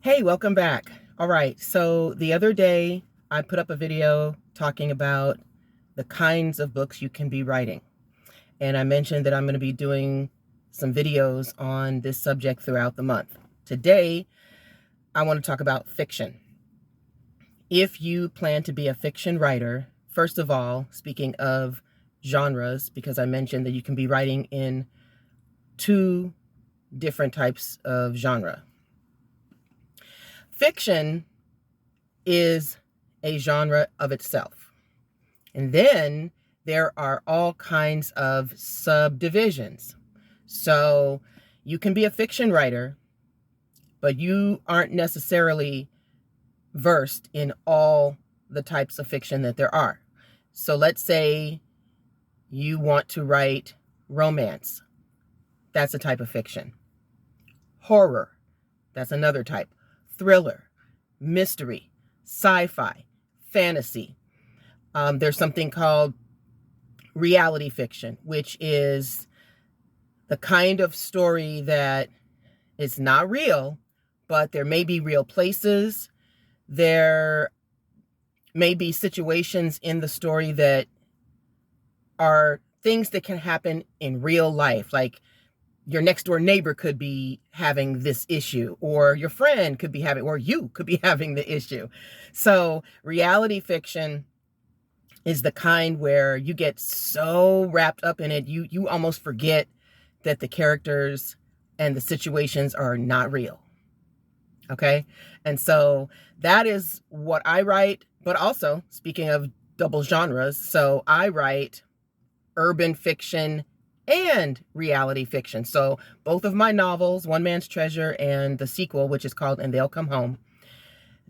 Hey, welcome back. All right, so the other day I put up a video talking about the kinds of books you can be writing. And I mentioned that I'm going to be doing some videos on this subject throughout the month. Today, I want to talk about fiction. If you plan to be a fiction writer, first of all, speaking of genres, because I mentioned that you can be writing in two different types of genre. Fiction is a genre of itself. And then there are all kinds of subdivisions. So you can be a fiction writer, but you aren't necessarily versed in all the types of fiction that there are. So let's say you want to write romance. That's a type of fiction. Horror. That's another type. Thriller, mystery, sci-fi, fantasy. There's something called reality fiction, which is the kind of story that is not real, but there may be real places. There may be situations in the story that are things that can happen in real life, like your next door neighbor could be having this issue, or your friend could be having, or you could be having the issue. So reality fiction is the kind where you get so wrapped up in it, you almost forget that the characters and the situations are not real. Okay? And so that is what I write, but also, speaking of double genres, so I write urban fiction and reality fiction. So both of my novels, One Man's Treasure and the sequel, which is called And They'll Come Home,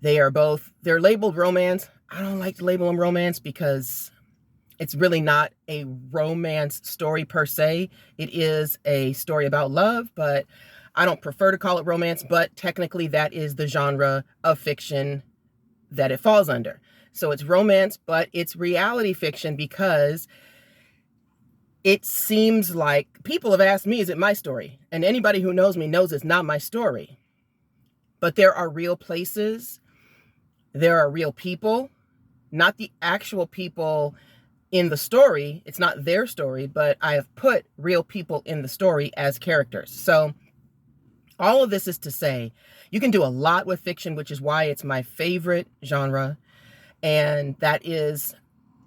they're labeled romance. I don't like to label them romance because it's really not a romance story per se. It is a story about love, but I don't prefer to call it romance, but technically that is the genre of fiction that it falls under. So it's romance, but it's reality fiction because it seems like people have asked me, is it my story? And anybody who knows me knows it's not my story. But there are real places, there are real people, not the actual people in the story. It's not their story, but I have put real people in the story as characters. So all of this is to say, you can do a lot with fiction, which is why it's my favorite genre. And that is,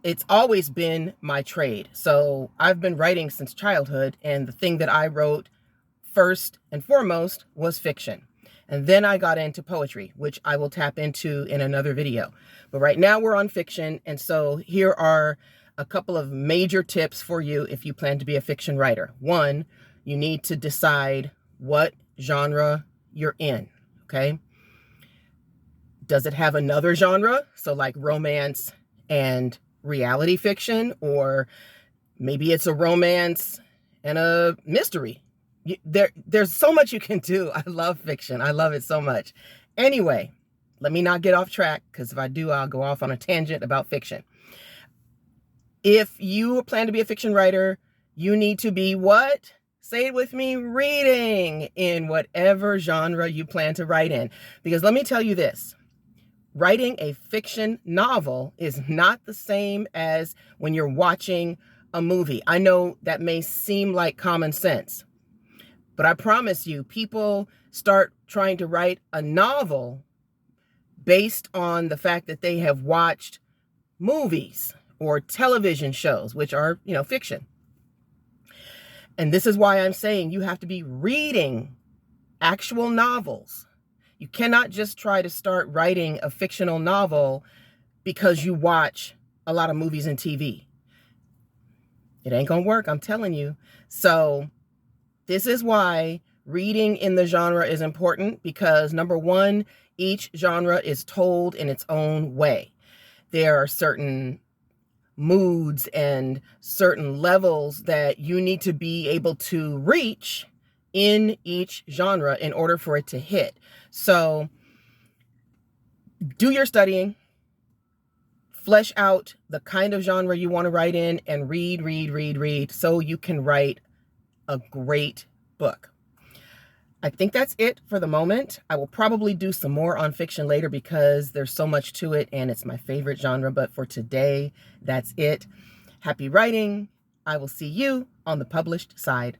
it's always been my trade. So I've been writing since childhood, and the thing that I wrote first and foremost was fiction. And then I got into poetry, which I will tap into in another video. But right now we're on fiction. And so here are a couple of major tips for you if you plan to be a fiction writer. One, you need to decide what genre you're in, okay? Does it have another genre? So like romance and reality fiction, or maybe it's a romance and a mystery. There's so much you can do. I love fiction. I love it so much. Anyway, let me not get off track, because if I do, I'll go off on a tangent about fiction. If you plan to be a fiction writer, you need to be what? Say it with me, reading in whatever genre you plan to write in. Because let me tell you this, writing a fiction novel is not the same as when you're watching a movie. I know that may seem like common sense, but I promise you, people start trying to write a novel based on the fact that they have watched movies or television shows, which are, fiction. And this is why I'm saying you have to be reading actual novels. You cannot just try to start writing a fictional novel because you watch a lot of movies and TV. It ain't gonna work, I'm telling you. So this is why reading in the genre is important, because number one, each genre is told in its own way. There are certain moods and certain levels that you need to be able to reach in each genre in order for it to hit. So do your studying, flesh out the kind of genre you want to write in, and read so you can write a great book. I think that's it for the moment. I will probably do some more on fiction later because there's so much to it and it's my favorite genre. But for today, that's it. Happy writing. I will see you on the published side.